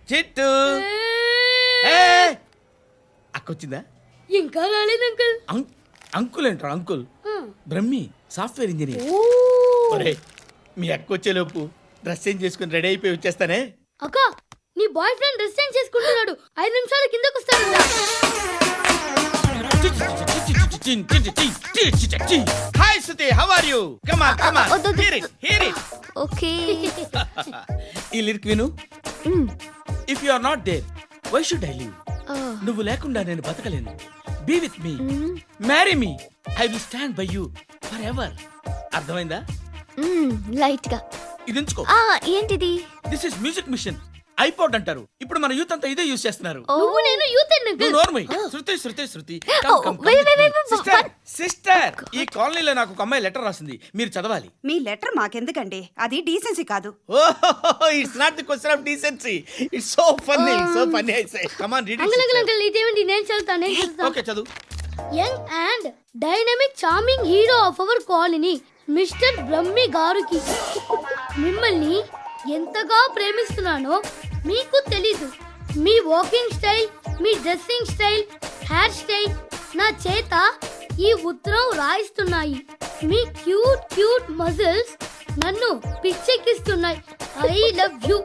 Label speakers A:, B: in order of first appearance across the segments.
A: చిట్టు అక్కొచ్చిందా?
B: ఇంకా రాలేదు అంకుల్.
A: అంకుల్ ఏంట్రా అంకుల్? Brahmi software engineer. ఒరే మీ అక్కొచ్చేలోపు డ్రెస్ చేంజ్ చేసుకుని రెడీ అయిపోయి వచ్చేస్తానే.
B: అక్క నీ బాయ్ ఫ్రెండ్ డ్రెస్ చేంజ్ చేసుకుంటున్నాడు, 5 నిమిషాల కిందకు వస్తాడు.
A: Hi Suthi, how are you? Come on come on, hear it.
B: Okay.
A: ఈ లిరిక్ విను. If you are not there why should I live? నువ్వు లేకుండా నేను బతకలేను. Be with me, marry me, I will stand by you forever. అర్థమైందా?
B: Light గా
A: ఇది ఉంచుకో.
B: ఏంటిది?
A: This is music machine, iPod అంటారు. ఇప్పుడు మన యూత్ అంతా ఇదే యూజ్ చేస్తున్నారు.
B: నువ్వు నేను యూత్
A: నువ్వు నోర్మై. శృతి శృతి శృతి. సిస్టర్, ఈ కాలనీలో నాకు ఒక అమ్మాయి లెటర్ రాసింది, మీరు చదవాలి.
C: మీ లెటర్ మాకెందుకండి, అది డీసెన్సీ కాదు.
A: It's not the question of decency, it's so funny, so funny. I say come on read it.
B: Uncle ఇదేంటి? నేను చదువుతాను.
A: ఓకే చదువు.
B: Young and dynamic charming hero of our colony mister Brahmi గారికి మిమ్మల్ని ఎంతగా ప్రేమిస్తున్నానో మీకు తెలీదు. మీ వాకింగ్ స్టైల్, మీ డ్రెస్సింగ్ స్టైల్, హెయిర్ స్టైల్ నా చేత ఈ ఉత్తరం రాయిస్తున్నాయి. మీ క్యూట్ క్యూట్ మజిల్స్ నన్ను పిచ్చెక్కిస్తున్నాయి. I love you.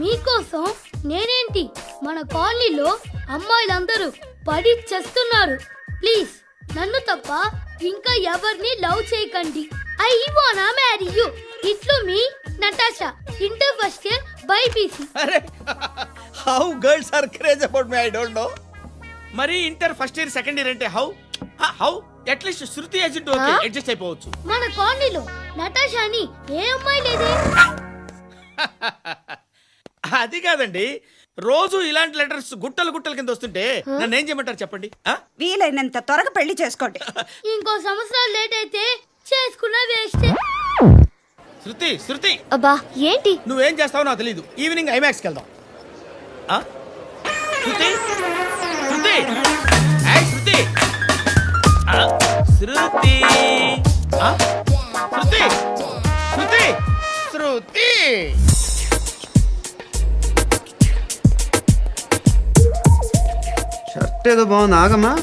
B: మీకోసం నేనేంటి, మన కాలనీలో అమ్మాయిలందరూ పడి చేస్తున్నారు. ప్లీజ్ నన్ను తప్ప ఇంకా ఎవరిని లవ్ చేయకండి. ఐ వానా మ్యారీ యు. ఇట్లు మీ Natasha, inter first year BiPC.
A: అరే how girls are craze about me, I don't know. మరి inter first year second year అంటే how how at least Shruti agent okay adjust అయిపోవచ్చు.
B: మన కాలనీలో నటాషాని ఏ అమ్మాయి లేదే.
A: అది కాదండి, రోజు ఇలాంటి లెటర్స్ గుట్టలు గుట్టల కింద వస్తుంటే నన్ను ఏం చేయమంటారు చెప్పండి?
C: వీలైనంత త్వరగా పెళ్లి చేసుకోండి.
B: ఇంకో సంవత్సరాలు లేట్ అయితే చేసుకున్న వేస్ట్.
A: శృతి శృతి,
B: అబ్బా ఏంటి?
A: నువ్వేం చేస్తావో నాకు తెలీదు. ఈవినింగ్ ఐమాక్స్కి వెళ్దాం. శృతి శృతి శృతి శృతి శృతి శృతి శృతి.
D: షర్ట్ ఏదో బాగుంది, ఆగమ్మా.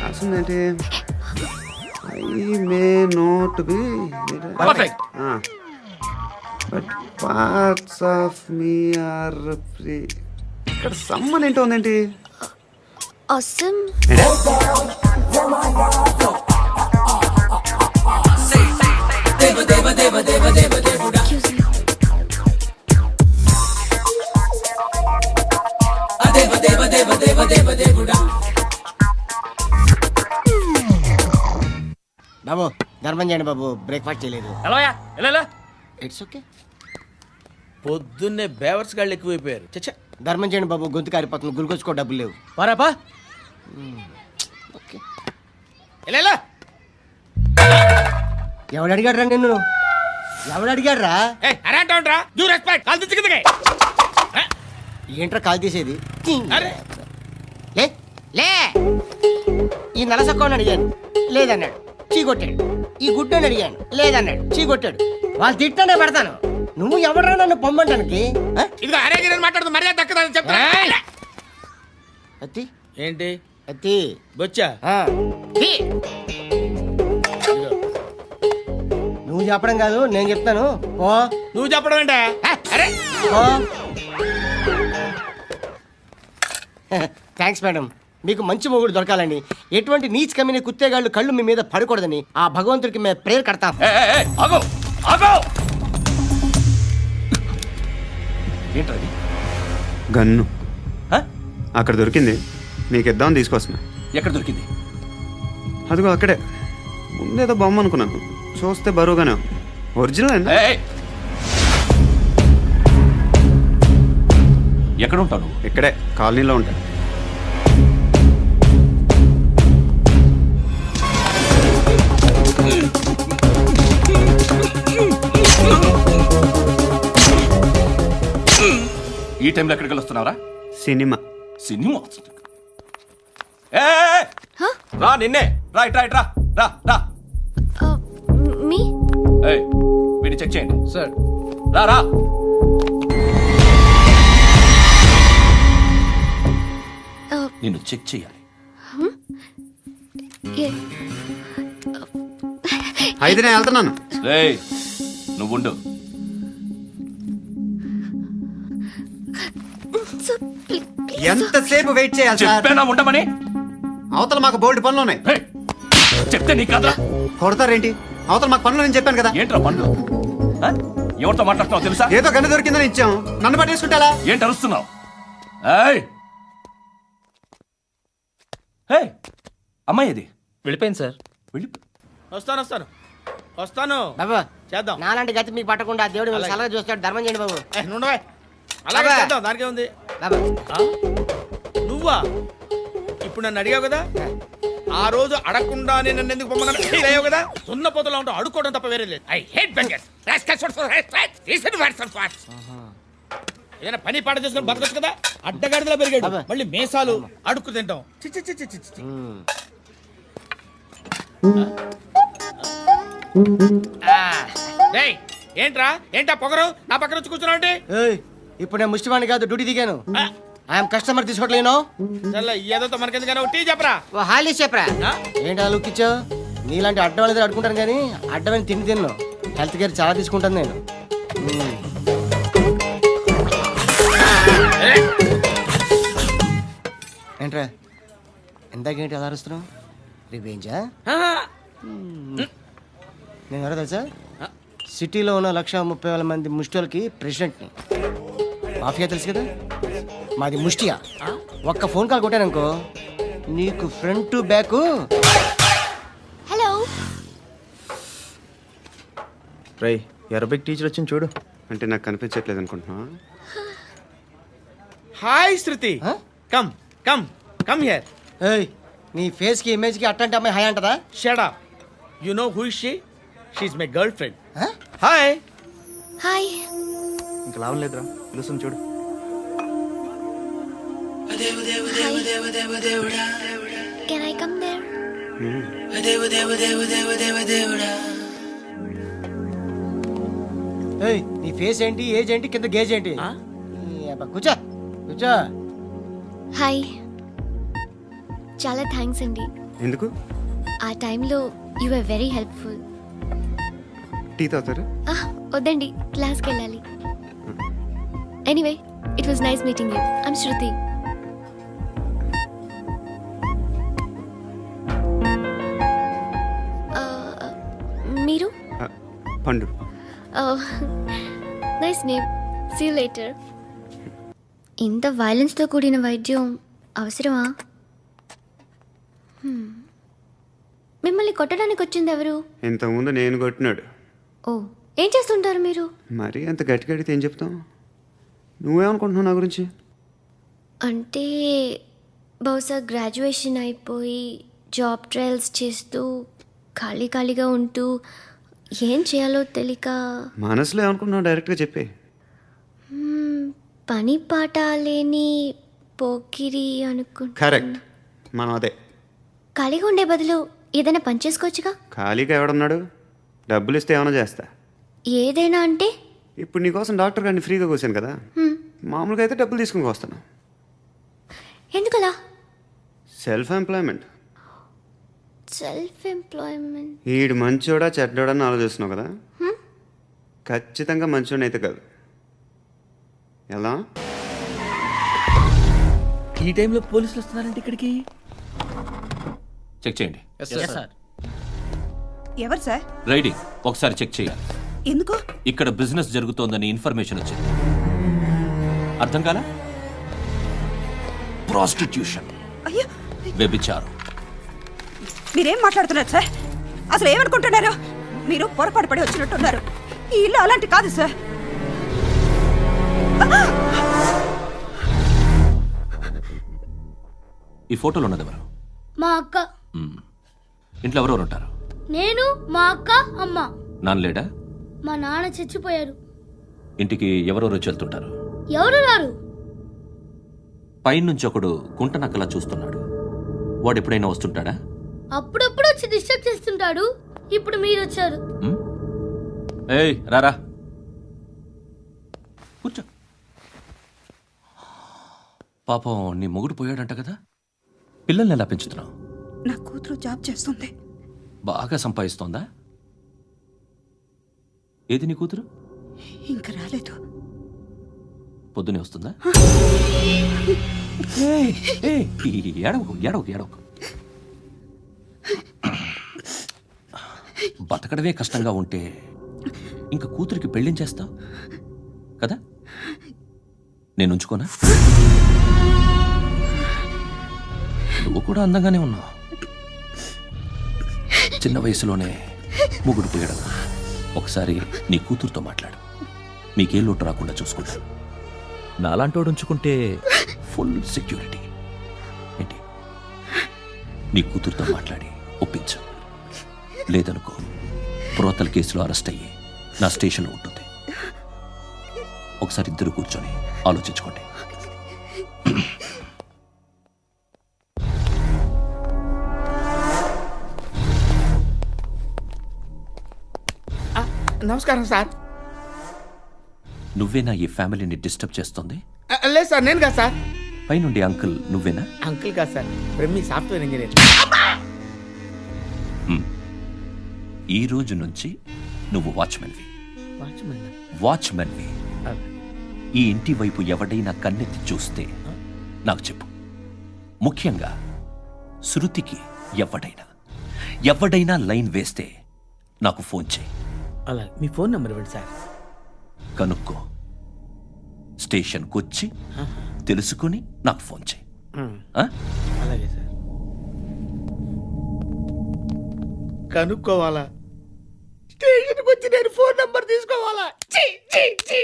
D: రాసిందేంటి? I may not be
A: perfect,
D: but parts of me are free. ఇక్కడ సమ్మన్ ఏంటో ఉందేంటి?
B: అసమ్
E: బాబు ధర్మం చేయండి బాబు, బ్రేక్ఫాస్ట్ చేయలేదు. It's okay.
A: పొద్దున్నే బేవర్స్ గాళ్ళు ఎక్కువైపోయారు. చచ్చా,
E: ధర్మం చేయండి బాబు, గొంతు కారిపోతుంది, గురికొచ్చుకో డబ్బులు లేవు.
A: పారాపా.
E: ఓకే. ఎవడు అడిగాడు రా నిన్ను? ఎవడు అడిగాడు రా? ఏంట్రా కాల్ తీసేది? లే లే. ఈ నలసక్కని అడిగాను, లేదన్నాడు, చీ కొట్టాడు. ఈ గుడ్డని అడిగాను, లేదన్నాడు, చీ కొట్టాడు. వాళ్ళు తిట్టానే పెడతాను. నువ్వు ఎవడరా నన్ను పొమ్మంటానికి? అత్తి
A: ఏంటి?
E: అత్తి
A: బొచ్చా?
E: నువ్వు చెప్పడం కాదు, నేను చెప్తాను. ఓ
A: నువ్వు చెప్పడం ఏంటా? అరే
E: థ్యాంక్స్ మేడం. మీకు మంచి మొగుడు దొరకాలని, ఎటువంటి నీచ్ కమ్మిన కుత్తేగాళ్ళు కళ్ళు మీ మీద పడకూడదని ఆ భగవంతుడికి మేము ప్రేయర్ కడతాం.
A: ఏంటది?
D: గన్ను అక్కడ దొరికింది, మీకు ఇద్దామని తీసుకొస్తున్నా.
A: ఎక్కడ దొరికింది?
D: అదిగో అక్కడే. ముందేదో బొమ్మ అనుకున్నాను, చూస్తే బరువుగానే ఒరిజినల్ అండి.
A: ఎక్కడ ఉంటాను?
D: ఇక్కడే కాలనీలో ఉంటాను.
F: ఈ టైంలో ఎక్కడికి వస్తున్నారా?
D: సినిమా.
F: సినిమా రా, నిన్నే రా, ఇట్రా ఇట్రా రా రా. చేయండి, చెక్ చేయండి.
A: సార్
F: రా రా. నిన్ను చెక్ చేయాలి.
D: అయితే నేను వెళ్తున్నాను.
F: రేయ్, నువ్వు ఉండు.
D: ఎంతసేపు వెయిట్ చేయాలి సార్?
F: చెప్పేనా ఉండమని?
D: అవతల మాకు బోల్డ్ పనులు ఉన్నాయి.
F: రేయ్, చెప్తే నీకు కదరా?
D: కొడతారేంటి? అవతల మాకు పనులు నేను చెప్పాను కదా.
F: ఏంట్రా పండు? ఆ? ఎవరితో మాట్లాడుతున్నావు తెలుసా?
D: ఏదో గన్ను దొరికిందని ఇచ్చాం, నన్ను పట్టేసుకుంటా.
F: ఏంటి అరుస్తున్నావు? ఏయ్, ఏయ్, అమ్మాయి ఇది
A: వెళ్ళిపోయింది సార్.
F: వెళ్ళి.
A: వస్తాను
E: బాబు
A: చేద్దాం.
E: నాలాంటి గతి మీకు పట్టకుండా దేవుడు మిమ్మల్ని సలహా చూస్తాడు. ధర్మం చేయండి బాబు.
A: నుండవే అలాగే
E: అబ్బా.
A: చేద్దాం, దానికే ఉంది.
E: బాబు
A: నువ్వా ఇప్పుడు నన్ను అడిగావు కదా, ఆ రోజు అడగకుండానే నన్ను ఎందుకు పొమ్మన్నా ఫీల్ అయ్యావు కదా. సున్న పోతలో ఉంటావు, అడుక్కోవడం తప్ప వేరే లేదు. I hate bangers. ఏదైనా పని పాట చేసుకుని బతకొచ్చు కదా. అడ్డగాడిదలా పెరిగాడు,
E: అబ్బా.
A: మళ్ళీ మేసాలు అడుక్కు తింటాం. చి చి చి చి చి చి. రేయ్, ఏంటా పొగరు నా పక్కన వచ్చి కూర్చున్నావు అంటే?
E: ఏయ్, ఇప్పుడు నేను ముష్టివాణి కాదు, డ్యూటీ దిగాను. ఐఎమ్ కస్టమర్ తీసుకోవట్లేను.
A: ఏదో మనకెందుకైనా టీ చెప్పరా.
E: ఓ హాలీ చెప్పరా.
A: ఆ?
E: ఏంటి అలా లుక్కిచ్చావు? నీలాంటి అడ్డం వాళ్ళ అడుకుంటాను కానీ అడ్డమైన తిండి తిన్ను. హెల్త్ కేర్ చాలా తీసుకుంటాను నేను. ఏంట్రా ఎందాకేంటి అలా అరుస్తున్నావు? రివేంజా? నేను ఎవరో తెలుసా? సిటీలో ఉన్న 130,000 మంది ముష్టిలకి ప్రెసిడెంట్ని. మాఫియా తెలుసు కదా, మాది ముష్టియా. ఒక్క ఫోన్ కాల్ కొట్టాననుకో నీకు ఫ్రంట్ టు బ్యాక్.
B: హలో.
G: రై అరబిక్ టీచర్ వచ్చింది చూడు.
D: అంటే నాకు కనిపించట్లేదు అనుకుంటున్నా.
A: Hi Shruti,
E: Huh?
A: Come come come here.
E: ఏయ్, నీ ఫేస్ కి ఇమేజ్ కి అట్టంటే అమ్మాయి హై అంటదా?
A: Shut up. You know who is she? She is my girlfriend.
E: Huh?
A: Hi.
B: Hi.
G: ఇంకా లాభం లేదురా, పిలుస్తుంది చూడు.
B: Can I come there?
E: ఏయ్, నీ ఫేస్ ఏంటి, ఏజ్ ఏంటి, కింద గేజ్ ఏంటి? ఈ అబ్బా, కూర్చో కూర్చో.
H: హాయ్, చాలా థ్యాంక్స్ అండి.
D: ఎందుకు?
H: ఆ టైంలో you are very helpful.
D: Tea తాగుతారా?
H: వద్దండి, క్లాస్కి వెళ్ళాలి. Anyway, it was nice meeting you. I'm Shruti. మీరు?
D: Pandu.
H: Nice name. See you later. ఇంత వైలెన్స్తో కూడిన వైద్యం అవసరమా? మిమ్మల్ని కొట్టడానికి వచ్చింది ఎవరు?
D: ఇంతకుముందు నేను కొట్టినాడు.
H: ఓ, ఏం చేస్తుంటారు మీరు?
D: మరీ అంత గట్టి గడితే ఏం చెప్తాం? నువ్వేమనుకుంటున్నావు నా గురించి?
H: అంటే బహుశా గ్రాడ్యుయేషన్ అయిపోయి జాబ్ ట్రయల్స్ చేస్తూ ఖాళీగా ఉంటూ ఏం చేయాలో తెలియక
D: మనసులో ఏమనుకుంటున్నావు డైరెక్ట్గా చెప్పే.
H: పని పాట లేని పోకిరి అనుకుంటా.
D: కరెక్ట్, మనం అదే.
H: ఖాళీగా ఉండే బదులు ఏదైనా పని చేసుకోవచ్చుగా.
D: ఖాళీగా ఎవడున్నాడు? డబ్బులు ఇస్తే ఏమైనా చేస్తా.
H: ఏదైనా అంటే?
D: ఇప్పుడు నీకోసం డాక్టర్ గారిని ఫ్రీగా కూర్చాను కదా, మామూలుగా అయితే డబ్బులు తీసుకుని వస్తాను.
H: ఎందుకలా?
D: Self employment.
H: Self employment.
D: ఈడు మంచోడా చెడ్డోడా అని ఆలోచిస్తున్నావు కదా, ఖచ్చితంగా మంచోడని అయితే కాదు. ఎలా?
A: ఈ టైంలో పోలీసులు వస్తున్నారంటే ఇక్కడికి.
F: చెక్ చేయండి.
C: ఎవరు సార్?
F: రైడింగ్ ఒకసారి చెక్ చేయాలి.
C: ఎందుకు?
F: ఇక్కడ బిజినెస్ జరుగుతోందని ఇన్ఫర్మేషన్ వచ్చింది. అర్థం కాలా? ప్రాస్టిట్యూషన్,
C: అయ్యో,
F: వ్యభిచారం.
C: మీరేం మాట్లాడుతున్నారు సార్? అసలు ఏమనుకుంటున్నారు? మీరు పొరపాటు పడి వచ్చినట్టున్నారు. ఈ ఇల్లు అలాంటి కాదు సార్.
F: ఈ ఫోటోలో ఉన్నది ఎవరు?
B: మా అక్క.
F: మ్మ్. ఇంట్లో ఎవరెవరు ఉంటారు?
B: నేను, మా అక్క, అమ్మ.
F: నాన్న లేడా?
B: మా నాన్న చచ్చిపోయారు.
F: ఇంటికి ఎవరెవరు వచ్చి వెళ్తుంటారు?
B: ఎవరు రారు.
F: పైనుంచి ఒకడు గుంట నక్కలా చూస్తున్నాడు. వాడు ఎప్పుడైనా వస్తుంటాడా?
B: అప్పుడప్పుడు వచ్చి డిస్టర్బ్ చేస్తుంటాడు. ఇప్పుడు మీరు వచ్చారు.
F: మ్మ్? ఏయ్ రారా కూర్చో. పాపం నీ మొగుడు పోయాడంట కదా, పిల్లల్ని ఎలా పెంచుతున్నావు?
C: నా కూతురు జాబ్ చేస్తుంది.
F: బాగా సంపాదిస్తోందా? ఏది నీ కూతురు?
C: ఇంకా రాలేదు.
F: పొద్దునే వస్తుందా? ఏయ్, ఏయ్, ఏడవకు ఏడవకు ఏడవకు. బతకడమే కష్టంగా ఉంటే ఇంక కూతురికి పెళ్ళించేస్తావు కదా? నేను ఉంచుకోనా? నువ్వు కూడా అందంగానే ఉన్నావు. చిన్న వయసులోనే ముగ్గుడు పోయడం. ఒకసారి నీ కూతురుతో మాట్లాడు, మీకే లోటు రాకుండా చూసుకుంటా. నాలాంటోడు ఉంచుకుంటే ఫుల్ సెక్యూరిటీ. ఏంటి, నీ కూతురుతో మాట్లాడి ఒప్పించు. లేదనుకో ప్రోతల కేసులో అరెస్ట్ అయ్యి నా స్టేషన్లో ఉంటుంది. ఒకసారి ఇద్దరు కూర్చొని ఆలోచించుకోండి.
A: నమస్కారం సార్.
F: నువ్వేనా ఈ ఫ్యామిలీని డిస్టర్బ్ చేస్తుంది?
A: లేదు సార్, నేను కాదు సార్.
F: పైనుండి అంకుల్ నువ్వేనా?
A: అంకుల్ కాదు సార్, బ్రహ్మి సాఫ్ట్వేర్ ఇంజనీర్.
F: ఈ రోజు నుంచి నువ్వు వాచ్మెన్వి.
A: వాచ్మెన్
F: వాచ్మెన్వి. ఈ ఇంటి వైపు ఎవడైనా కన్నెత్తి చూస్తే నాకు చెప్పు. ముఖ్యంగా శృతికి ఎవడైనా లైన్ వేస్తే నాకు ఫోన్ చేయి.
A: అలా మీ ఫోన్ నెంబర్ ఇవ్వండి సార్.
F: కనుక్కో, స్టేషన్కి వచ్చి తెలుసుకుని నాకు ఫోన్ చేయి. ఆ?
A: అలాగే సార్. కనుక్కోవాలా? స్టేషన్కి వచ్చి నేను ఫోన్ నంబర్ తీసుకోవాలా? ఛీ, ఛీ, ఛీ.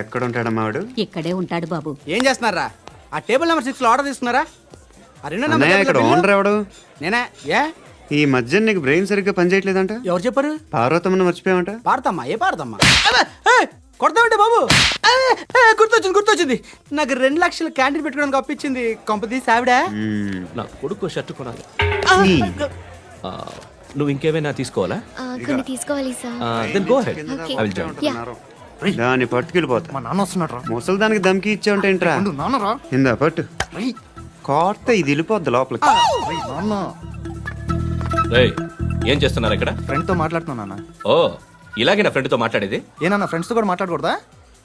D: ఎక్కడ ఉంటాడమ్మా వాడు?
C: ఇక్కడే ఉంటాడు బాబు.
E: ఏం చేస్తున్నారా? ఆ టేబుల్ నెంబర్ 6 లో ఆర్డర్ తీసుకున్నారా? ఆ రెండో
D: అన్నయ్య, ఇక్కడ
E: నెంబర్
D: ఓనర్ ఎవడు?
E: నేనే. ఏ
D: ఈ మధ్య నీకు బ్రెయిన్ సరిగ్గా పనిచేయట్లేదంట.
E: ఎవరు చెప్పారు?
D: పార్వతమ్మను మర్చిపోయామంట.
E: పాడతామ్మా? ఏ పాడతామ్మా? కొడతామంటే బాబు. గుర్తొచ్చింది. నాకు 2 లక్షలు క్యాంటీన్ పెట్టుకోవడానికి అప్పించింది కొంపదీసి ఆవిడ.
F: నా కొడుకు షర్ట్ కొనాలి. నువ్వు ఇంకేమైనా తీసుకోవాలా?
H: కొన్ని తీసుకోవాలి sir.
F: Then go ahead.
H: Okay.
F: I will join.
D: దాన్ని పట్టుకెళ్ళిపోతా.
G: మా నాన్న వస్తున్నాడు
D: ముసలి దానికి దమ్కి ఇచ్చావంట ఏంట్రా?
G: నాన్నరా
D: ఇందా పట్టు. కోర్త ఇది వెళ్ళిపోద్ది లోపలికి.
G: నాన్న
F: రేయ్, ఏం చేస్తున్నారు ఇక్కడ?
G: ఫ్రెండ్ తో మాట్లాడుతున్నా నాన్న.
F: ఓ, ఇలాగే నా ఫ్రెండ్తో మాట్లాడేది?
G: ఏనా ఫ్రెండ్స్ తో కూడా మాట్లాడకూడదా?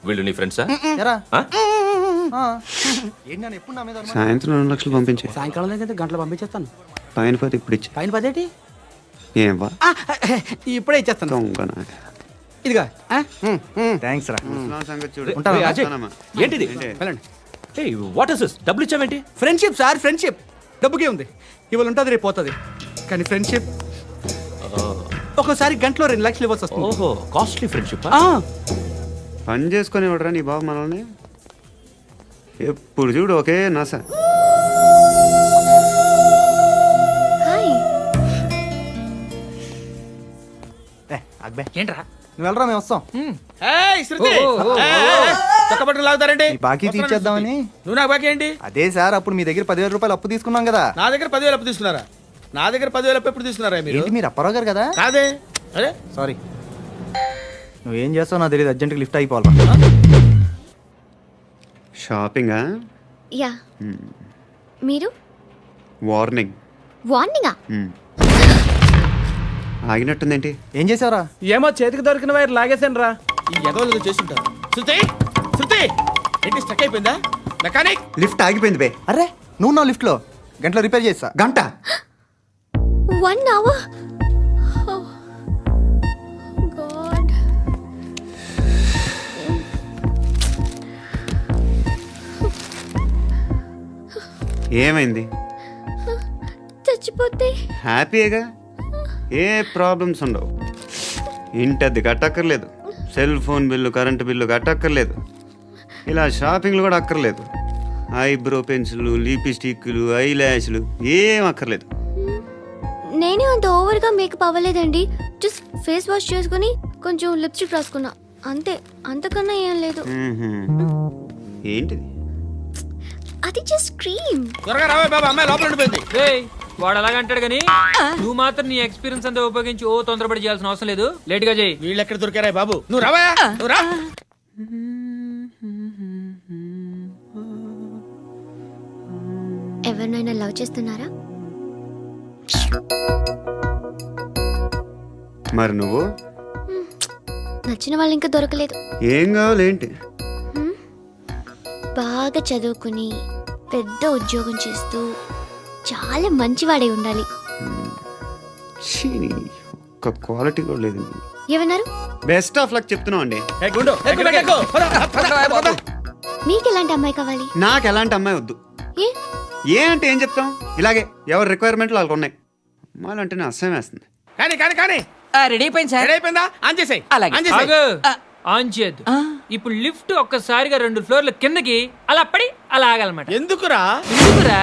F: వీళ్ళు నీ ఫ్రెండ్సా?
G: ఎరా
F: ఆ?
G: ఏంటి నాన్న ఎప్పుడు నా మీద అనుమానం?
D: సాయంత్రం 2 లక్షలు పంపించే.
E: సాయంకాలం దగ్గర గంటలు పంపించేస్తాను.
D: పైన పోతే ఇప్పుడు ఇచ్చే.
E: పైన 10 ఏంటి?
D: ఏం వా
E: ఇప్పుడే ఇచ్చేస్తాను.
D: దొంగ నా.
E: ఇదిగా
G: థ్యాంక్స్ రా.
D: ముసలాం సంగతి చూడు.
F: ఉంటావా? రేయ్, అజయ్,
D: వస్తానమ్మా.
F: ఏంటిది?
E: వెళ్ళండి.
F: ఏయ్, వాట్ ఇస్ దిస్? డబ్బులు ఇచ్చావేంటి?
E: Friendship sir, friendship. డబ్బుకే ఉంది. ఇవాళ ఉంటుంది, రేపు పోతుంది. కానీ ఫ్రెండ్షిప్ ఒక్కోసారి గంటలో 2 లక్షలు ఇవ్వాల్సి వస్తుంది.
F: ఓహో, కాస్ట్లీ ఫ్రెండ్షిప్.
E: ఆ,
D: పని చేసుకొని ఇవ్వడరా నీ బాబు మనల్ని? ఎప్పుడు చూడు ఒకే నాస.
H: హాయ్.
G: అక్బే
E: ఏంట్రా?
G: నువ్వు వెళ్ళరా, మేము వస్తాం.
A: ఏయ్, శృతి! చక్కబట్టలు లాగుతారండి.
G: ఈ బాకీ తీర్చేద్దామని.
A: నువ్వు నాకు బాకీ ఏంటి?
G: అదే సార్, అప్పుడు మీ దగ్గర 10,000 రూపాయలు అప్పు తీసుకున్నాం కదా.
A: నా దగ్గర 10,000 అప్పు తీసుకున్నారా? నా దగ్గర 10,000 అప్పు ఎప్పుడు తీసుకున్నారా మీరు?
G: ఏంటి మీరు అప్పారావు గారు కదా?
A: కాదే. అరే,
G: సారీ. నువ్వేం చేస్తావు నాకు తెలియదు, అర్జెంట్గా లిఫ్ట్ అయిపోవాలి.
D: షాపింగా?
H: యా. మీరు?
D: వార్నింగ్.
H: వార్నింగా?
D: ఆగినట్టుందేంటి?
G: ఏం చేసావురా?
E: ఏమో చేతికి దొరికిన వైర్ లాగేసాను రా.
A: ఈ ఎగవలు చేస్తుంటారు. శృతి, శృతి, ఏంటి స్టక్ అయిపోయిందా? మెకానిక్!
D: లిఫ్ట్ ఆగిపోయింది బే.
G: అరే నువ్వు నా లిఫ్ట్లో గంటలో రిపేర్ చేస్తా.
D: గంట?
H: 1 hour? Oh, God.
D: ఏమైంది?
H: చచ్చిపోతే?
D: హ్యాపీగా, ఏ ప్రాబ్లమ్స్ ఉండవు. ఇంటద్ది కట్టక్కర్లేదు, cell phone bill, current bill కట్టక్కర్లేదు, ఇలా షాపింగ్లు కూడా అక్కర్లేదు. ఐబ్రో పెన్సిల్, లిప్స్టిక్లు, ఐ ల్యాష్లు ఏం అక్కర్లేదు.
H: నేనే అంత ఓవర్గా మేకప్ అవ్వలేదండి. జస్ట్ ఫేస్ వాష్ చేసుకుని కొంచెం లిప్స్టిక్ రాసుకున్నా అంతే. అంతకన్నా ఏం లేదు.
D: ఏంటిది?
H: అది జస్ట్ క్రీమ్.
A: త్వరగా రావే బాబా, అమ్మాయి లోపల ఉండిపోయింది.
I: వాడు అలాగంటాడు కానీ నువ్వు మాత్రం నీ ఎక్స్పీరియన్స్ అంతా ఉపయోగించి ఓ తొందరపడి చేయాల్సిన అవసరం లేదు లేట్ గా చేయి.
A: వీళ్ళు ఎక్కడ దొరికారా బాబు? నువ్వు రావా, నువ్వు రా.
H: ఎవరినైనా లవ్ చేస్తున్నారా?
D: మరి నువ్వు
H: నచ్చిన వాళ్ళు ఇంకా దొరకలేదు.
D: ఏం కావాలేంటి?
H: బాగా చదువుకుని పెద్ద ఉద్యోగం చేస్తూ చాలా మంచివాడై ఉండాలి.
D: ఛీ, నీ ఒక్క క్వాలిటీ కూడా లేదు.
H: ఏమన్నారు?
D: బెస్ట్ ఆఫ్ లక్ చెప్తున్నావు అండి.
A: ఏ గుండు, ఎక్కు, ఎక్కు. పద, పద, పద.
H: మీకు ఎలాంటి అమ్మాయి కావాలి?
D: నాకు ఎలాంటి అమ్మాయి వద్దు.
H: ఏ
D: ఏ అంటే ఏం చెప్తాం, ఇలాగే ఎవరి రిక్వైర్మెంట్లు వాళ్ళకు ఉన్నాయి. అమ్మాయిలంటేనే అసహ్యం వేస్తుంది.
A: కానీ కానీ కానీ
E: రెడీ అయిపోయింది సార్.
A: రెడీ అయిపోయిందా? ఆన్ చేసేయ్.
E: అలాగే.
A: ఆన్ చేసేయ్.
I: ఆగు. ఆన్ చేయద్దు. ఇప్పుడు లిఫ్ట్ ఒక్కసారిగా 2 ఫ్లోర్ల కిందకి అలా పడి అలా ఆగాలన్నమాట.
A: ఎందుకురా?
I: ఎందుకురా?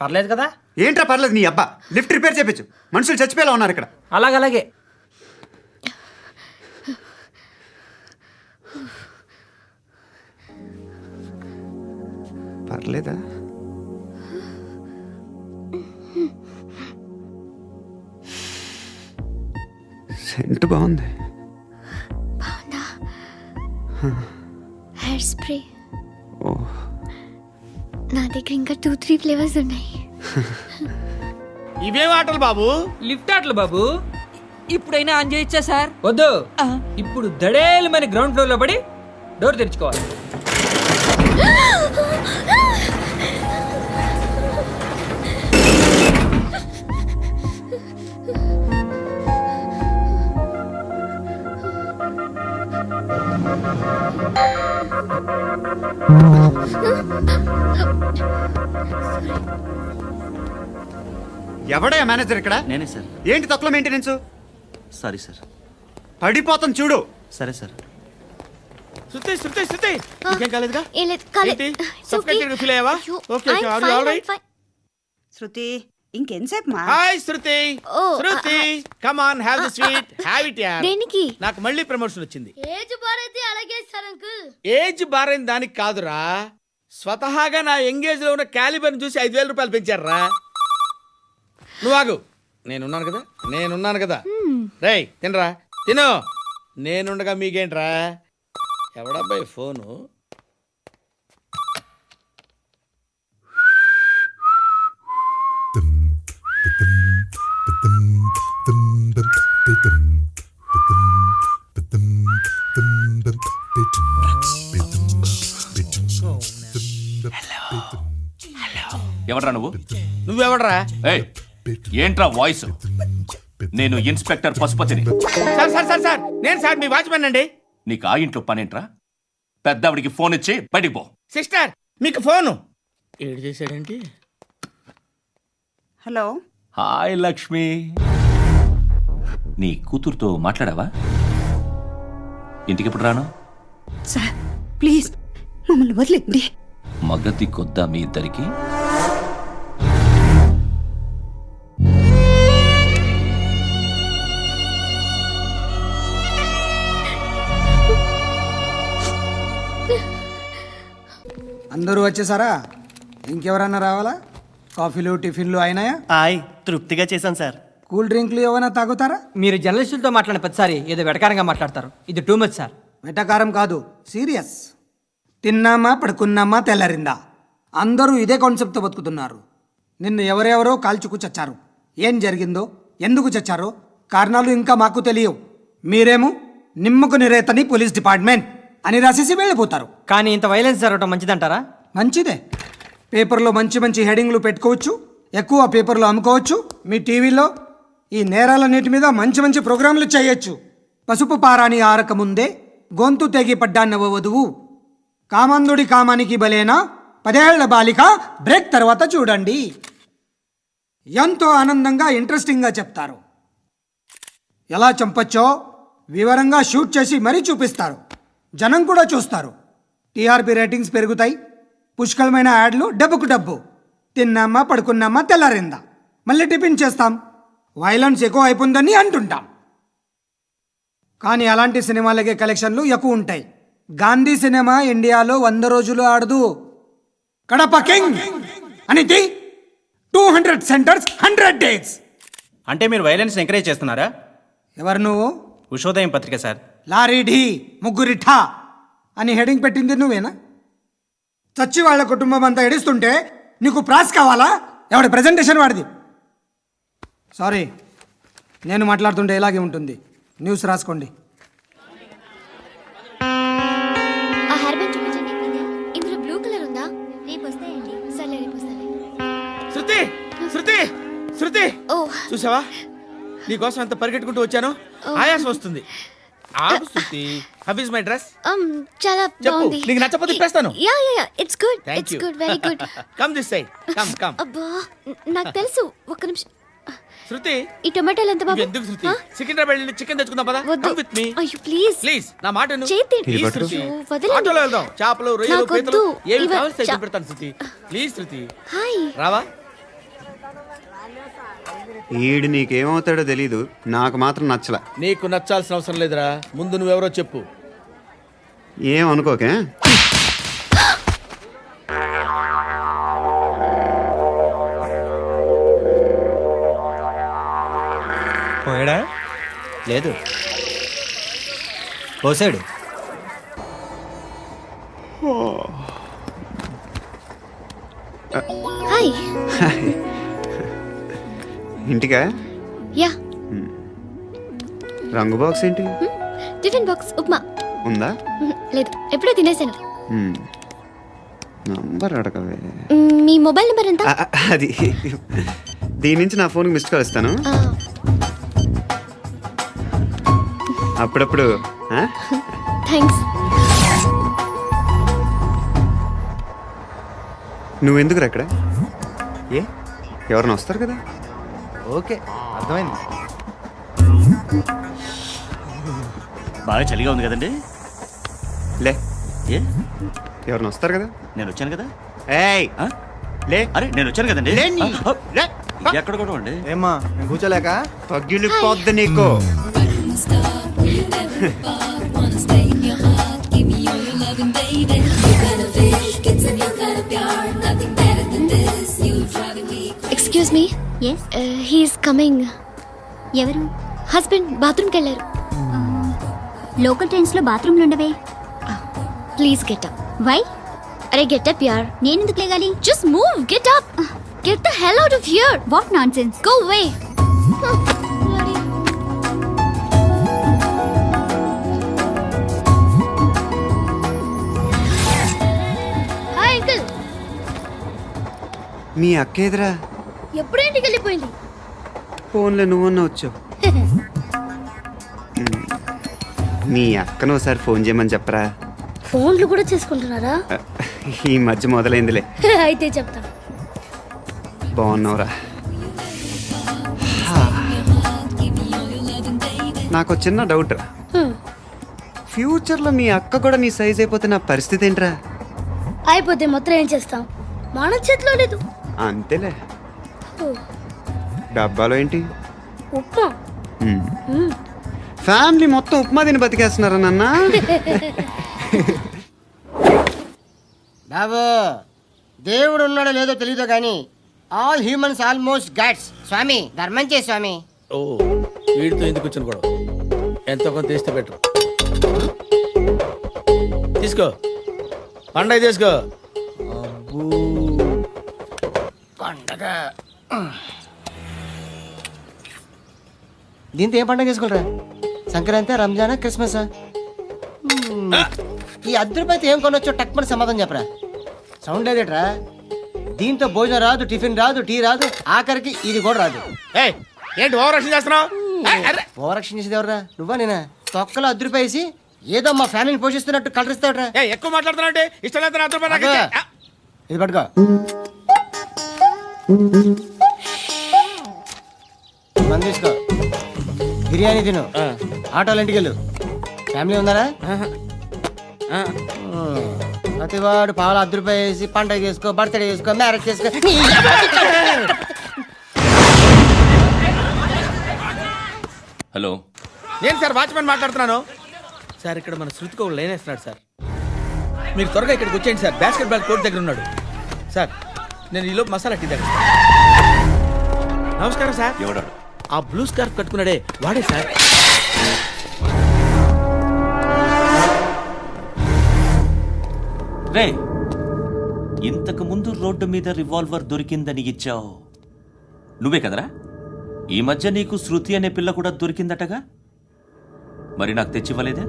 E: పర్లేదు కదా?
D: ఏంట్రా పర్లేదు నీ అబ్బా, లిఫ్ట్ రిపేర్ చేయించు. మనుషులు చచ్చిపోయేలా ఉన్నారు ఇక్కడ.
E: అలాగే.
D: పర్లేదా? సెంట్ బాగుంది.
H: బాగుందా? Hair spray.
D: ఓ,
H: నా దగ్గర ఇంకా 2-3 ఫ్లేవర్స్ ఉన్నాయి.
A: ఇవేం ఆటలు బాబు?
I: లిఫ్ట్ ఆటలు బాబు.
E: ఇప్పుడైనా ఆన్ చేయొచ్చా సార్?
I: వద్దు. ఇప్పుడు దడేలు మన గ్రౌండ్ ఫ్లోర్ లో పడి డోర్ తెరుచుకోవాలి.
D: ఎవడయ్యా మేనేజర్ ఇక్కడ?
G: నేనే సార్.
D: ఏంటి తక్కువ మెయింటెనెన్స్?
G: Sorry sir.
D: పడిపోతాం చూడు.
G: సరే సార్.
A: శృతి, శృతి, శృతి. ఇంకేం కాలేదుగా?
H: ఏం లేదు, కాలేదు.
A: ఏంటి?
H: It's okay.
A: Suffocated గా feel అయ్యావా?
H: అయ్యో,
A: Okay, okay.
H: I'm
A: Are you
H: fine,
A: all right?
H: I'm fine.
C: శృతి ఇంకెంతసేపు మా?
A: Hi Shruti.
H: Oh,
A: Shruti, come on, have the sweet. Have it యార్.
H: దేనికి?
A: నాకు మళ్ళీ ప్రమోషన్ వచ్చింది.
B: ఏజ్ బారైతే అలాగే సార్ అంకుల్.
A: ఏజ్ బారైన దానికి కాదురా, స్వతహాగా నా ఎంగేజ్ లో ఉన్న క్యాలిబర్ చూసి 5,000 రూపాయలు పెంచారా. నువ్వు ఆగు, నేనున్నాను కదా. రేయ్ తినరా, తిను. నేనుండగా మీకేంట్రా? ఎవడబ్బాయి ఫోను?
F: ఎవడ్రా నువ్వు?
A: నువ్వెవడరా?
F: ఏయ్, ఏంట్రా వాయిస్? నేను ఇన్స్పెక్టర్ పశుపతిని.
A: సార్ సార్ సార్ సార్, నేను సార్ మీ వాచ్మెన్ అండి.
F: నీకు ఆ ఇంట్లో పనేంట్రా? పెద్దవిడికి ఫోన్ ఇచ్చి బయటికి పో.
A: సిస్టర్, మీకు ఫోను. ఏడు చేశాడేంటి?
C: హలో.
F: హాయ్ లక్ష్మి. నీ కూతురుతో మాట్లాడావా? ఇంటికి ఎప్పుడు రాను?
C: సార్ ప్లీజ్ మమ్మల్ని వదిలేండి.
F: మగతి కొద్దా మీ ఇద్దరికి?
J: అందరూ వచ్చేసారా? ఇంకెవరన్నా రావాలా? కాఫీలు టిఫిన్లు అయినాయా?
E: తృప్తిగా చేశాను సార్.
J: కూల్ డ్రింక్లు ఏమైనా తాగుతారా?
E: మీరు జర్నలిస్టులతో మాట్లాడిన ప్రతిసారి ఏదో వెటకారంగా మాట్లాడతారు. ఇది టూ మచ్ సార్.
J: వెటకారం కాదు, సీరియస్. తిన్నామా పడుకున్నామా తెల్లరిందా, అందరూ ఇదే కాన్సెప్ట్తో బతుకుతున్నారు. నిన్ను ఎవరెవరో కాల్చుకు చచ్చారు. ఏం జరిగిందో, ఎందుకు చచ్చారో కారణాలు ఇంకా మాకు తెలియవు. మీరేమో నిమ్మకు నిరేతని పోలీస్ డిపార్ట్మెంట్ అని రాసేసి వెళ్ళిపోతారు.
E: కానీ ఇంత వైలెన్స్ జరగడం మంచిదంటారా?
J: మంచిదే. పేపర్లో మంచి మంచి హెడింగ్లు పెట్టుకోవచ్చు, ఎక్కువ పేపర్లు అమ్ముకోవచ్చు. మీ టీవీలో ఈ నేరాలన్నిటి మీద మంచి మంచి ప్రోగ్రాంలు చేయొచ్చు. పసుపు పారాని ఆరకముందే గొంతు తెగి పడ్డాన్నవ వధువు, కామందుడి కామానికి బలేనా 10 ఏళ్ల బాలిక బ్రేక్ తర్వాత చూడండి. ఎంతో ఆనందంగా ఇంట్రెస్టింగ్గా చెప్తారు. ఎలా చంపచ్చో వివరంగా షూట్ చేసి మరీ చూపిస్తారు. జనం కూడా చూస్తారు. టీఆర్పీ రేటింగ్స్ పెరుగుతాయి. పుష్కలమైన యాడ్లు డబ్బుకు డబ్బు. తిన్నామా పడుకున్నామా తెల్లారిందా, మళ్ళీ టిఫిన్ చేస్తాం. వైలెన్స్ ఎక్కువ అయిపోయిందని అంటుంటాం. కానీ అలాంటి సినిమాలకే కలెక్షన్లు ఎక్కువ ఉంటాయి. గాంధీ సినిమా ఇండియాలో 100 రోజులు ఆడదు. కడప కింగ్ అనేది 200 సెంటర్స్ 100 డేస్.
G: అంటే మీరు వైలెన్స్ ఎంకరేజ్ చేస్తున్నారా?
J: ఎవరు నువ్వు?
G: ఉషోదయం పత్రిక సార్.
J: లారీ ఢీ ముగ్గురి ఠా అని హెడింగ్ పెట్టింది నువ్వేనా? చచ్చి వాళ్ళ కుటుంబం అంతా ఎడుస్తుంటే నీకు ప్రాస్ కావాలా? ఎవడి ప్రజెంటేషన్ వాడిది. సారీ, నేను మాట్లాడుతుంటే ఇలాగే ఉంటుంది. న్యూస్ రాసుకోండి.
H: ఆ హెయిర్ బ్యాండ్ చూపించండి. ఇందులో బ్లూ కలర్ ఉందా? రేపు వస్తాయండి. సర్లే, రేపు వస్తాలే.
A: శృతి శృతి శృతి,
H: ఓ
A: చూసావా నీకోసం ఎంత పరిగెట్టుకుంటూ వచ్చాను. ఆయాసం వస్తుంది. ఆగు Shruti. How is my dress?
H: చాలా
A: చెప్పు.
H: బాగుంది.
A: నీకు నచ్చకపోతే తిప్పేస్తాను.
H: Yeah yeah yeah, it's good.
A: Thank
H: it's
A: you.
H: Good, very good.
A: Come this side. Come come.
H: అబ్బా, నాకు తెలుసు. ఒక్క నిమిషం.
A: శృతి,
H: ఈ టొమాటోలు ఎంత బాబు?
A: ఎందుకు శృతి? సికింద్రాబాద్ వెళ్ళి చికెన్ తెచ్చుకుందాం పదా.
H: వద్దు.
A: కమ్ విత్ మీ
H: అయ్యో ప్లీజ్.
A: ప్లీజ్. నా మాట విను.
H: చేతి
A: Please, శృతి.
H: వదలండి.
A: ఆటోలో వెళ్దాం. చేపలు, రొయ్యలు,
H: నాకు
A: పీతలు
H: వద్దు.
A: ఏమి
H: ఇవ-
A: కావాలి
H: చా-
A: పెడతాను శృతి. Please Shruti.
H: హాయ్.
A: రావా?
D: ఈడు నీకేమవుతాడో తెలీదు, నాకు మాత్రం నచ్చలా.
A: నీకు నచ్చాల్సిన అవసరం లేదురా. ముందు నువ్వెవరో చెప్పు.
D: ఏమనుకోకే.
G: పోయాడా? లేదు, పోసాడు.
H: హాయ్.
D: ఇంటికా?
H: యా.
D: రంగు బాక్స్ ఏంటి?
H: Tiffin box upma.
D: ఉందా?
H: లేదు, ఎప్పుడో తినేసాను.
D: నంబర్ అడగవే.
H: మీ మొబైల్ నెంబర్ ఎంత?
D: అది దీని నుంచి నా ఫోన్కి మిస్డ్ కాల్ ఇస్తాను. అప్పుడప్పుడు.
H: థ్యాంక్స్.
D: నువ్వెందుకు అక్కడ? ఏ ఎవరైనా వస్తారు కదా.
G: ఓకే, అర్థమైంది.
F: బాగా చలిగా ఉంది కదండి.
D: లే,
F: ఏ
D: ఎవరైనా వస్తారు కదా.
F: నేను వచ్చాను కదా.
D: ఏయ్
F: ఆ?
D: లే.
F: అరే నేను వచ్చాను కదండి.
D: లే నీ. లే.
F: ఎక్కడ కూడా అండి.
G: ఏమ్మా, నేను కూర్చోలేక?
D: పగిలిపోద్ది నీకు.
H: Excuse me. Yes, he's coming. ఎవరు? హస్బెండ్ బాత్రూమ్కి వెళ్ళారు. లోకల్ ట్రైన్స్ లో బాత్రూమ్లు ఉండవే. Please get up. వై? అరే గెట్ అప్ యార్. నేను ఎందుకు లేగాలి? Just move, get up. Get the hell out of here. What nonsense. Go away.
B: Hi uncle.
D: మీ అక్క ఎదురా?
B: ఎప్పుడు ఇంటికి వెళ్ళిపోయింది?
D: ఫోన్లో నువ్వన్నా వచ్చావు. మీ అక్కను ఒకసారి ఫోన్ చేయమని చెప్పరా.
B: ఫోన్లు కూడా చేసుకుంటున్నారా?
D: ఈ మధ్య మొదలైందిలే.
B: అయితే చెప్తా.
D: బాగున్నావురా? నాకు చిన్న డౌట్ రా. ఫ్యూచర్లో మీ అక్క కూడా నీ సైజ్ అయిపోతే నా పరిస్థితి ఏంట్రా?
B: అయిపోతే మొత్తం ఏం చేస్తాం? మన చేతిలో లేదు.
D: అంతేలే. డబ్బాలో ఏంటి?
B: ఉప్మా.
D: ఫ్యామిలీ మొత్తం ఉప్మా తిని బతికేస్తున్నారా నాన్న?
E: బాబు, దేవుడు ఉన్నాడో లేదో తెలియదు కానీ ఆల్ హ్యూమన్స్ ఆల్మోస్ట్ గాడ్స్. స్వామి ధర్మం చే స్వామి.
A: ఓ, వీడితో ఎందుకు వచ్చిన గొడవ? ఎంతో కొంత తీస్తే బెటర్. తీసుకో, పండగ తీసుకో.
E: పండగ దీంతో ఏం పండగ చేసుకోరా? సంక్రాంతి, రంజానా, క్రిస్మస్? ఈ రూపాయలతో ఏం కొనొచ్చో టక్మని సమాధానం చెప్పరా. సౌండ్ లేదేట్రా? దీంతో భోజనం రాదు, టిఫిన్ రాదు, టీ రాదు, ఆఖరికి ఇది కూడా రాదు.
A: ఏయ్, ఏంటి ఓవర్ యాక్షన్ చేస్తున్నావు?
E: ఓవరాక్షన్ చేసేది ఎవరా? నువ్వా నేనా? తొక్కలో రూపాయలు వేసి ఏదో మా ఫ్యామిలీని పోషిస్తున్నట్టు కలరిస్తావుట్రా.
A: ఎక్కువ మాట్లాడుతున్నావు అంటే ఇష్టం లేదు. రూపాయలు నాకు ఇచ్చే.
E: ఇది పట్టుకో. మంది తీసుకో, బిర్యానీ తిను, ఆటోలు ఇంటికి వెళ్ళు. ఫ్యామిలీ ఉన్నారా? ప్రతివాడు పావులు రూపాయలు వేసి పండగ చేసుకో, బర్త్డే చేసుకో, మ్యారేజ్ చేసుకో.
F: హలో.
A: నేను సార్ వాచ్మెన్ మాట్లాడుతున్నాను సార్. ఇక్కడ మన శృతికి ఒక లైన్ వేస్తున్నాడు సార్. మీరు త్వరగా ఇక్కడికి వచ్చేయండి సార్. బాస్కెట్ బాల్ కోర్ట్ దగ్గర ఉన్నాడు సార్. నేను ఈలోపు మసాలా టీ దగ్గర. నమస్కారం సార్.
F: ఎవడాడు?
A: ఆ బ్లూ స్కార్ఫ్ కట్టుకున్నాడే వాడే సార్.
F: రే, ఇంతకు ముందు రోడ్డు మీద రివాల్వర్ దొరికిందని ఇచ్చావు నువ్వే కదరా? ఈ మధ్య నీకు శృతి అనే పిల్ల కూడా దొరికిందటగా? మరి నాకు తెచ్చివ్వలేదే?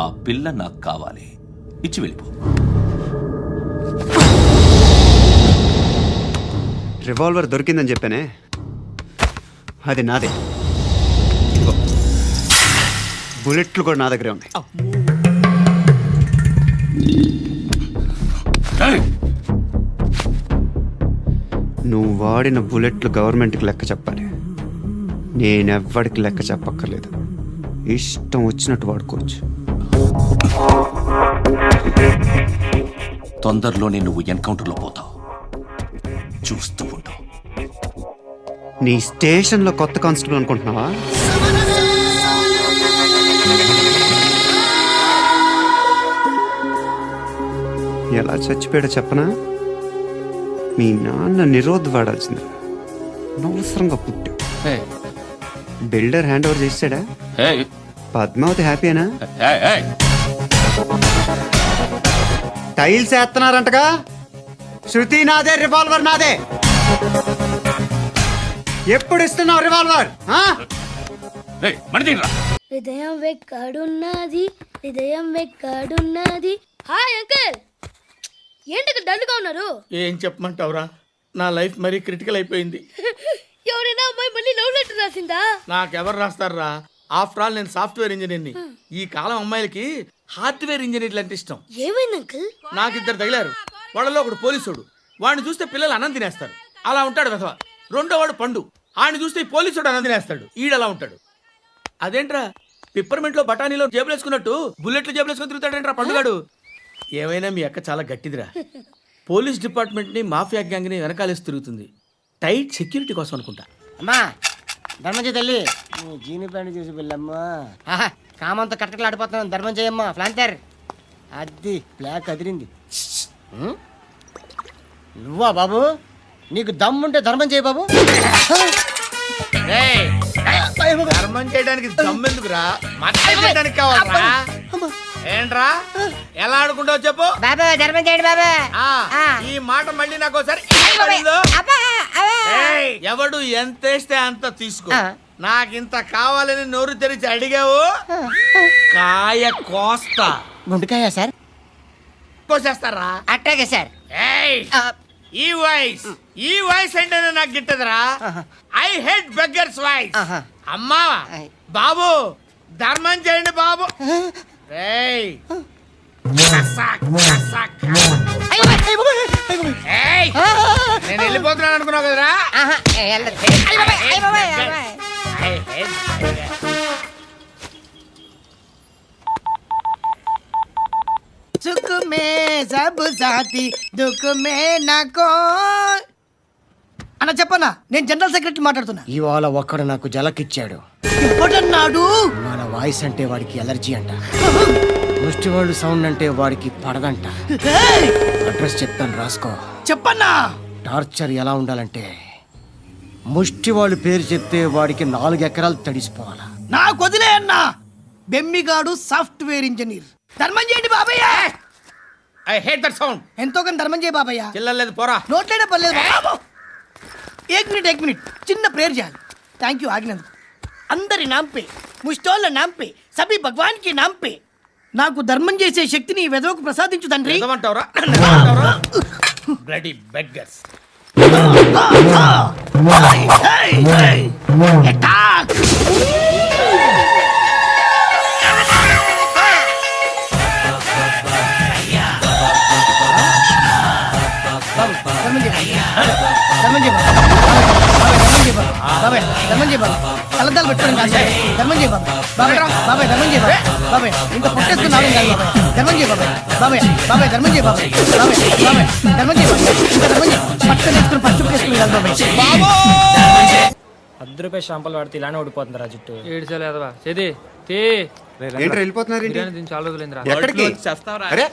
F: ఆ పిల్ల నాకు కావాలి, ఇచ్చి వెళ్ళిపో.
D: రివాల్వర్ దొరికిందని చెప్పానే, అది నాదే. బుల్లెట్లు కూడా నా దగ్గరే ఉన్నాయి. నువ్వు వాడిన బుల్లెట్లు గవర్నమెంట్కి లెక్క చెప్పాలి. నేనెవ్వడికి లెక్క చెప్పక్కర్లేదు. ఇష్టం వచ్చినట్టు వాడుకోవచ్చు.
F: తొందరలోనే నువ్వు ఎన్కౌంటర్లో పోతావు, చూస్తూ ఉంటావు.
D: నీ స్టేషన్లో కొత్త కానిస్టేబుల్ అనుకుంటున్నావా? ఎలా చచ్చిపోయాడో చెప్పనా? మీ నాన్న నిరోధ్ వాడాల్సింది. అనవసరంగా పుట్టావు. బిల్డర్ హ్యాండ్ ఓవర్ చేసాడా? పద్మావతి హ్యాపీనా? టైల్స్ వేస్తున్నారంటగా. శృతి నాదే, రివాల్వర్ నాదే. ఎప్పుడు ఇస్తున్నావు రివాల్వర్?
B: హృదయం వెక్కడున్నది, హృదయం వెక్కడున్నది. హాయ్ అంకుల్, ఏంటి డల్గా ఉన్నారు?
A: ఏం చెప్పమంటావురా, నా లైఫ్ మరీ క్రిటికల్ అయిపోయింది.
B: ఎవరైనా అమ్మాయి మళ్ళీ లవ్ లెటర్ రాసిందా?
A: నాకెవరు రాస్తారా? ఆఫ్టర్ ఆల్ నేను సాఫ్ట్వేర్ ఇంజనీర్ని. ఈ కాలం అమ్మాయిలకి హార్డ్వేర్ ఇంజనీర్లు అంటే ఇష్టం.
B: ఏమైంది అంకుల్?
A: నాకు ఇద్దరు తగిలారు. వాళ్ళలో ఒకడు పోలీసుడు. వాడిని చూస్తే పిల్లలు అన్నం తినేస్తారు, అలా ఉంటాడు వెధవ. రెండో వాడు పండు. ఆడిని చూస్తే ఈ పోలీసుడు అన్నం తినేస్తాడు, ఈడలా ఉంటాడు. అదేంట్రా పిప్పర్మెంట్ లో బఠానీలో జేబులు వేసుకున్నట్టు బుల్లెట్లు జేబులు వేసుకుని తిరుగుతాడేంట్రా పండుగాడు? ఏమైనా మీ అక్క చాలా గట్టిదిరా. పోలీస్ డిపార్ట్మెంట్ ని మాఫియా గ్యాంగ్ ని వెనకాలేసి తిరుగుతుంది. టైట్ సెక్యూరిటీ కోసం అనుకుంటా.
E: అమ్మా ధర్మం చేయి తల్లి. జీని ప్యాంట్ చూసి వెళ్ళమ్మా. కామంతో కట్టకలాడిపోతున్నాను. ధర్మం చేయమ్మా. ఫ్లాంతర్ అది బ్లాక్ అదిరింది. నువ్వా బాబు? నీకు దమ్ముంటే ధర్మం చేయి బాబు.
A: ధర్మం చేయడానికి దమ్మెందుకురా? మర్యాద చేయడానికి కావాలరా? ఏంట్రా ఎలా ఆడుకుంటావు చెప్పు.
E: బాబా ధర్మం చేయండి బాబా.
A: ఈ మాట మళ్ళీ నాకు ఒకసారి ఎవడు ఎంత వేస్తే అంత తీసుకో. నాకింత కావాలని నోరు తెరిచి అడిగావు, కాయ కోస్తా.
E: గుండెకాయ సార్?
A: కోసేస్తారా?
E: అట్టాగే సార్.
A: ఈ వాయిస్ అంటే నాకు గిట్టదురా. I hate beggars voice. అమ్మా బాబు ధర్మం చేయండి బాబు. నేను వెళ్ళిపోతున్నాను అనుకున్నావు కదరా?
E: సుఖ మే సబ్ సాథీ దుఃఖ మే నాకో.
J: అన్న చెప్పన్నా, నేను జనరల్ సెక్రటరీ మాట్లాడుతున్నా.
E: ఇవాళ ఒక్కడు నాకు జలకిచ్చాడు.
J: ఎవడన్నాడు?
E: మన వాయిస్ అంటే వాడికి ఎలర్జీ అంట. ముష్టి వాళ్ళు సౌండ్ అంటే వాడికి పడదంట. అడ్రస్ చెప్తాను రాసుకో.
J: చెప్పన్నా.
E: టార్చర్ ఎలా ఉండాలంటే ముష్టి వాళ్ళు పేరు చెప్తే వాడికి 4 ఎకరాలు తడిసిపోవాలా.
J: నాకు వదిలే అన్నా. బెమ్మిగాడు సాఫ్ట్వేర్ ఇంజనీర్. ధర్మం చేయండి బాబయ్య.
A: I hate that sound.
J: ఎంతో కానీ ధర్మం చేయ బాబయ్య.
A: చిల్లలేదు పోరా.
J: నోట్లేడే పర్లేదు బాబు. ఏక్ మినిట్ చిన్న ప్రేయర్ చేయాలి. థ్యాంక్ యూ ఆగినందుకు. అందరి నాంపే, ముష్టోళ్ళ నాంపే, సభీ భగవాన్ కి నాంపే నాకు ధర్మం చేసే శక్తిని ఈ వెదవకు ప్రసాదించు తండ్రి.
A: Bloody beggars.
J: కలదాలు పెట్టుకోండి కాదు. ధర్మం చేయ బాబాయ్. బాబాయ్ ధర్మం చేయ బాబాయ్. ఇంకా పుట్టేస్తున్నాడు కాదు బాబాయ్. ధర్మం చేయ బాబాయ్. బాబాయ్ ధర్మం చేయ బాబాయ్. ధర్మం చేయ బాబాయ్. ఇంకా ధర్మం చేయ. పట్టు నేర్చుకుని పట్టు వేసుకుని కాదు బాబాయ్.
G: ₹10 షాంపూలు వాడితే ఇలానే ఓడిపోతుంది రా జుట్టు.
I: ఏడ్చలేదవా చేది తీ
D: ఏంటి వెళ్ళిపోతున్నారు ఏంటి?
I: బిర్యానీ తిని చాలా రోజులైందిరా.
D: ఎక్కడికి?
A: చేస్తావరా
D: అరే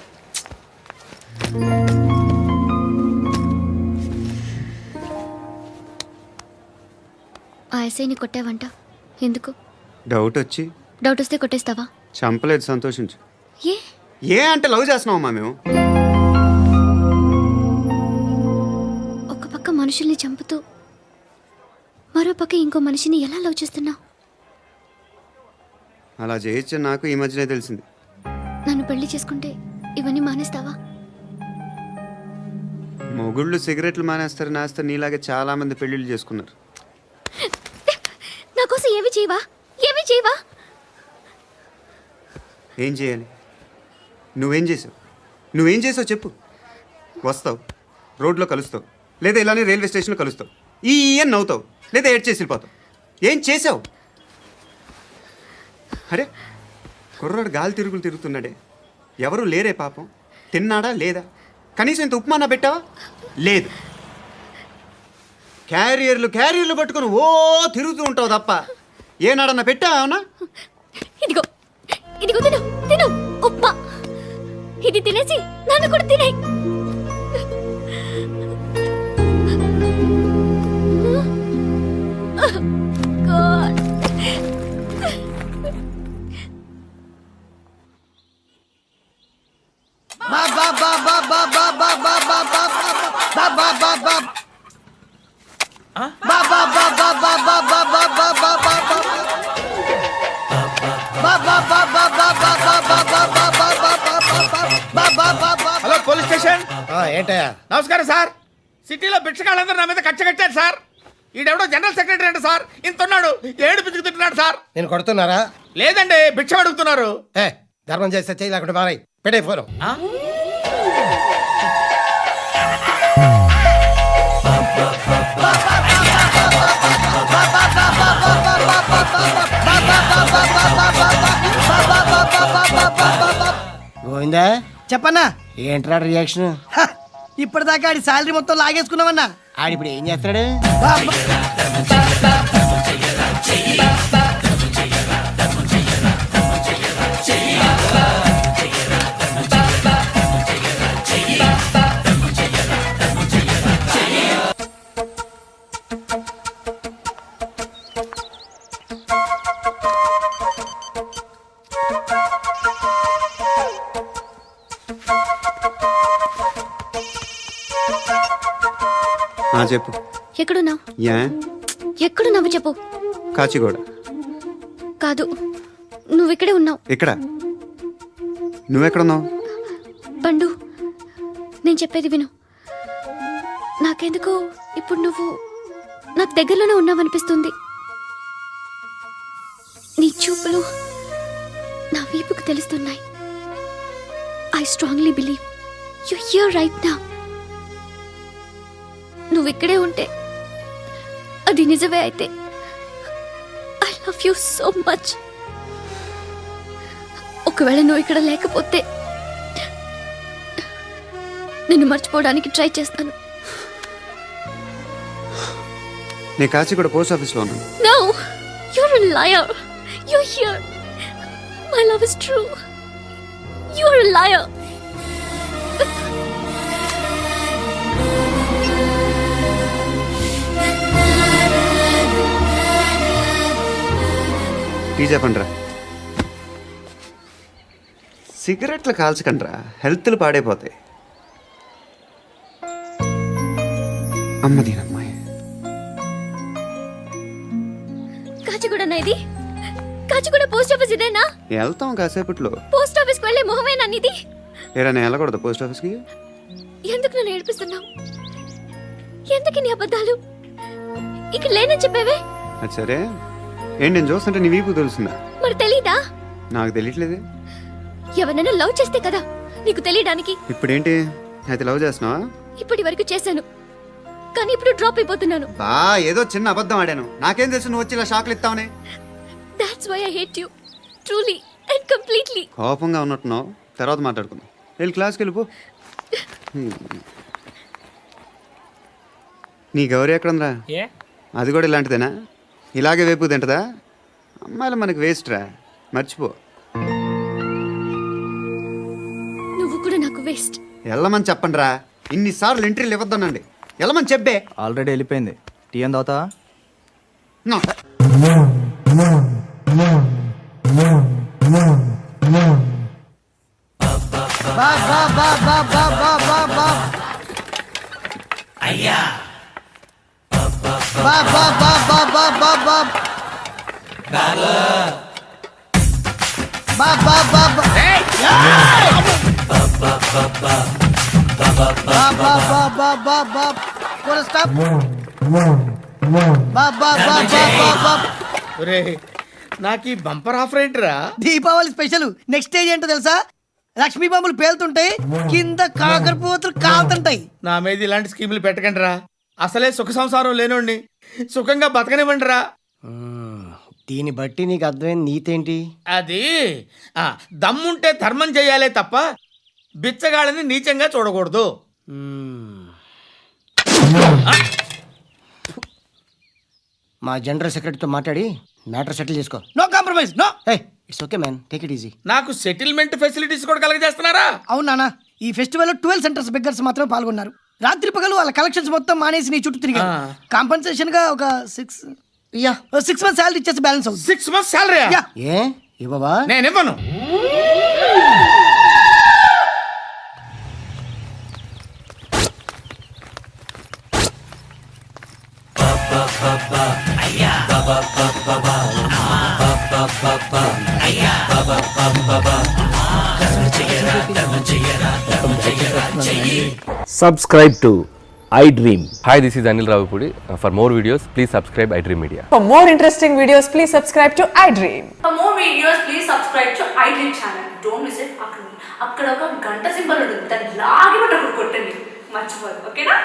H: ఆ ఎస్ఐని కొట్టావంట, ఎందుకు?
D: డౌట్ వచ్చి
H: డౌట్ వస్తే కొట్టేస్తావా?
D: చంపలేదు, సంతోషించు.
H: ఏ
D: ఏ అంటే లవ్ చేస్తున్నావమ్మా మేము.
H: ఒక పక్క మనుషుల్ని చంపుతూ మరో పక్క ఇంకో మనిషిని ఎలా లవ్ చేస్తున్నావు?
D: అలా చేయొచ్చని నాకు ఈ మధ్యనే తెలిసింది.
H: నన్ను పెళ్లి చేసుకుంటే ఇవన్నీ మానేస్తావా?
D: మొగుళ్ళు సిగరెట్లు మానేస్తారు, నేస్తారు. నీలాగే చాలా మంది పెళ్లిళ్ళు చేసుకున్నారు.
H: నా కోసం ఏమి చేయవా? ఏమి చేయవా?
D: ఏం చేయాలి? నువ్వేం చేసావు? నువ్వేం చేసావు చెప్పు. వస్తావు, రోడ్లో కలుస్తావు, లేదా ఇలానే రైల్వే స్టేషన్లో కలుస్తావు, ఈ అని నవ్వుతావు, లేదా ఏడ్ చేసి వెళ్ళిపోతావు. ఏం చేసావు? అరే కుర్రాడు గాలి తిరుగులు తిరుగుతున్నాడే, ఎవరు లేరే పాపం. తిన్నాడా లేదా? కనీసం ఇంత ఉప్మానా పెట్టావా? లేదు. క్యారియర్లు పట్టుకొని ఓ తిరుగుతూ ఉంటావు తప్ప ఏనాడన్నా పెట్టావా? అవునా?
H: ఇదిగో ఇదిగో తిను తిను ఉప్మా. ఇది తినేసి నన్ను కూడా తినే.
A: Hello police station.
E: ఏంటయ్యా?
A: నమస్కారం సార్. సిటీలో భిక్షగాళ్ళందరూ నా మీద కచ్చ కట్టారు సార్. ఈడెవడో జనరల్ సెక్రటరీ అంట సార్. ఇంత ఉన్నాడు, ఏడు పిచ్చుకు తింటున్నాడు సార్.
E: నేను కొడుతున్నారా?
A: లేదండి, భిక్ష అడుగుతున్నారు.
E: ఏ ధర్మం చేస్తే చేయి, లేకుండా మారాయి. పెట్టే ఫోను. గోవిందా
K: చెప్పన్నా.
E: ఏంట్రా రియాక్షన్?
K: ఇప్పటిదాకా ఆడి శాలరీ మొత్తం లాగేసుకున్నావన్నా.
E: ఆడిప్పుడు ఏం చేస్తాడు?
D: చెప్పు.
H: ఎక్కడున్నావు?
D: యా
H: ఎక్కడున్నావు చెప్పు.
D: కాచిగూడ.
H: కాదు, నువ్వు ఇక్కడే ఉన్నావు.
D: ఇక్కడ? నువ్వెక్కడున్నావు?
H: పండు, నేను చెప్పేది విను. నాకెందుకో ఇప్పుడు నువ్వు నాకు దగ్గరలోనే ఉన్నావనిపిస్తుంది. నీ చూపులు నా వీపుకు తెలుస్తున్నాయి. I strongly believe you here right now. నువ్వు ఇక్కడే ఉంటే అది నిజమే అయితే I love you so much. ఒకవేళ నువ్వు ఇక్కడ లేకపోతే నిన్ను మర్చిపోవడానికి ట్రై చేస్తాను.
D: నేను కాచిగూడ పోస్ట్ ఆఫీస్లో ఉన్నాను.
H: No, you're a liar. You're here. My love is true. You're a liar.
D: Tea చెప్పండిరా. సిగరెట్లు కాల్చకండ్రా, హెల్త్లు పాడైపోతాయి. అమ్మదీనమ్మాయి.
H: కాచిగూడనా ఇది? కాచిగూడ పోస్ట్ ఆఫీస్ ఇదేనా?
D: వెళ్తాం కాసేపట్లో.
H: పోస్ట్ ఆఫీస్కి వెళ్ళే మొహమేనా నీది?
D: ఏరా నేను వెళ్ళకూడదు పోస్ట్ ఆఫీస్కి?
H: ఎందుకు నన్ను ఏడిపిస్తున్నావు? ఎందుకు నీ అబద్ధాలు? ఇక్కడ లేనని చెప్పేవే.
D: అది సరే, ఏంటి నేను చూస్తుంటే నీ వీపు తెలుస్తుందా?
H: మరి తెలీదా?
D: నాకు తెలియట్లేదే.
H: ఎవరైనా లవ్ చేస్తే కదా నీకు తెలియడానికి.
D: ఇప్పుడేంటి అయితే లవ్ చేస్తున్నావా?
H: ఇప్పటి వరకు చేశాను, కానీ ఇప్పుడు డ్రాప్ అయిపోతున్నాను.
D: బా ఏదో చిన్న అబద్ధం ఆడాను. నాకేం తెలుసు నువ్వు వచ్చి ఇలా షాక్లు ఇస్తావనే.
H: That's why I hate you. Truly and completely.
D: కోపంగా ఉన్నట్టున్నావు, తర్వాత మాట్లాడుకుందాం. వెళ్ళి క్లాస్కి వెళ్ళిపో. నీ గౌరీ ఎక్కడుందిరా?
I: ఏ
D: అది కూడా ఇలాంటిదేనా? ఇలాగే వేపు తింటదా? అమ్మాయిలు మనకి వేస్ట్ రా, మర్చిపో.
H: నువ్వు కూడా నాకు వేస్ట్.
D: వెళ్ళమని చెప్పండి రా, ఇన్నిసార్లు ఎంట్రీలు ఇవ్వద్దనండి. వెళ్ళమని చెప్పే.
G: ఆల్రెడీ వెళ్ళిపోయింది. టీ అని తాగుతావా?
D: నో.
A: నాకు ఈ బంపర్ ఆఫర్ ఏంటిరా?
K: దీపావళి స్పెషల్ నెక్స్ట్ స్టేజ్ ఏంటో తెలుసా? లక్ష్మీ బాంబులు పేలుతుంటాయి, కింద కాకరపోతులు కాలుతుంటాయి.
A: నా మీద ఇలాంటి స్కీములు పెట్టకండి రా. అసలే సుఖ సంసారం లేనోండి, సుఖంగా బతకనివ్వండి రా.
E: దీన్ని బట్టి నీకు అర్థమైన నీతేంటి?
A: అది దమ్ముంటే ధర్మం చేయాలే తప్ప బిచ్చగాళ్ళని నీచంగా చూడకూడదు.
E: మా జనరల్ సెక్రటరీతో మాట్లాడి మ్యాటర్ సెటిల్ చేసుకో.
K: No compromise, no.
E: It's okay man, take it easy.
A: నాకు సెటిల్మెంట్ ఫెసిలిటీస్ కూడా కలగజేస్తున్నారా?
K: అవును నాన్న, ఈ ఫెస్టివల్ 12 సెంటర్స్ బెగ్గర్స్ మాత్రమే పాల్గొన్నారు. రాత్రి పగలు వాళ్ళ కలెక్షన్స్ మొత్తం మానేసి నీ చుట్టూ తిరిగారు. కాంపన్సేషన్ గా ఒక 6 మంత్స్ శాలరీ ఇచ్చేసి బ్యాలెన్స్ అవుతుంది.
A: 6 months salary?
E: ఏ ఇవ్వవా?
A: నేను ఇవ్వను.
L: Subscribe to iDream. Hi, this is Anil Ravipudi. For more videos, please subscribe iDream Media.
M: For more interesting videos, please subscribe to iDream.
N: For more videos, please subscribe to iDream channel. Don't miss it. అక్కడ ఒక గంట symbol ఉంటుంది, దాన్ని లాగి పట్టుకుని కొట్టండి, మర్చిపోదు. ఓకేనా?